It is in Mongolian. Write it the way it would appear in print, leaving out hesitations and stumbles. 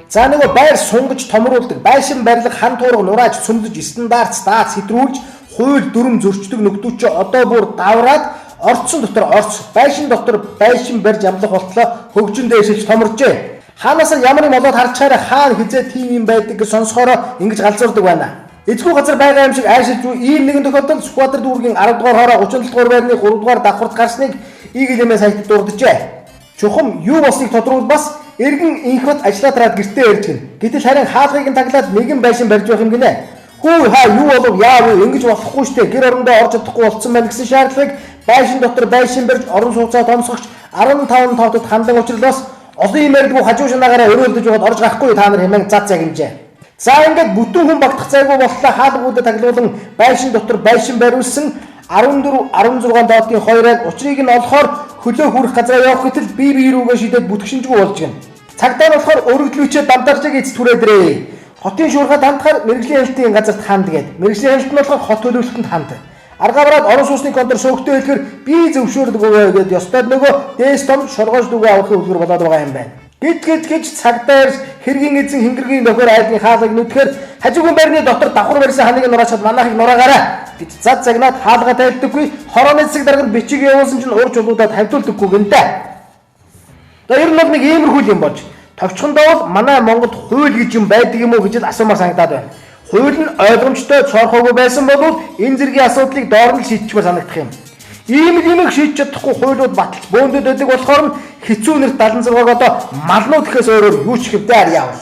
За нөгөө байр сунгаж томруулдаг, байшин барилга хан туурга нурааж цөмдөж стандарт стац хэтрүүлж хууль дүрм зөрчдөг нөхдүүд чи одоо бүр давраад орцсон дотор орц, байшин дотор байшин барьж амлах болтлоо хөгжин дээшилж томоржээ. Хаанаас ямар юм болоод харчаараа хаана хизээ тийм юм байдаг гэж сонсохороо ингэж галзуурдаг байна. Эцгүй газар байгаа юм шиг айшилж ийм нэгэн тохиолдолд Сүхбаатар дүүргийн 10 дугаар хороо 37 дугаар байрны 3 дугаар давхарт гарсныг ИГЛМ сайтад дурджээ. Чухам юу болсныг тодруулбал бас эргэн инхвэд ажиллаа тараад гэртээ ярьж гин. Гэтэл харин хаалгыг нь таглаад нэгэн байшин барьж байх юм гинэ. Хүү хаа юу болов яав ингэж болохгүй штэ. Гэр орондоо орж чадахгүй болцсон байна гэсэн шаардлагыг байшин дотор байшин барьж орон сууцаа томсгогч 15 тоотод хандан учрлаас олон юм ярьдгүй хажуу шинаагаараа өрөөлдөж байгаад орж гарахгүй та нар хэмээн зад загимжээ. За ингээд бүтэн хүн багтах зайгүй болтлоо хаалгуудад таглуулан байшин дотор байшин бариулсан 14 16 доотын хоёрыг учрыг нь олохоор хөлөө хүрэх газараа явах гэтэл бие рүүгээ шидэд бүтгэшинжгүй болж гин. Цагдаа нь болохоор өргөдлөвчөө дамтарчиг эц түрээдрээ. Хотын шуурхад хандахаар мэрэгжлийн хяналтын газарт ханд гээд. Мэрэгжлийн хяналт нь болохоор хот төлөвлөлтөнд ханд. Аргавраад орон сууцны контор сөөгтөө хэлэхээр би зөвшөөрдөг өгөө гэдээ ёстой нөгөө дээс том шоргоож дүгээ авахын үлгэр болоод байгаа юм байна. Гэж цагдаа хэргийн эзэн хингэргийн нөхөр айлын хаалгыг нүдхээр хажуугийн байрны дотор давхар барьсан ханыг нураачаад манайхыг нураагаарай гэж зад загнаад хаалга тайлдаггүй хорооны цэцэг дарганд бичиг явуулсан чинь уур чулуудад тавьтуулдаггүй гэнтэй. За ер нь бол нэг иймэрхүү юм болж товчхондоо бол манай Монголд хууль гэж юм байдаг юм уу гэж асуумаар санагдаад байна. Хууль нь ойлгомжтой цоорхоогүй байсан бол энэ зэргийн асуудлыг доор нь шийдчихмээр санагдах юм. Ийм шийдэж чадахгүй хуулиуд баталж бөөндөд байдаг болохоор хэцүү нэр 76-г одоо малнууд гэхээс өөрөөр юу ч хэвдээ арьяавал.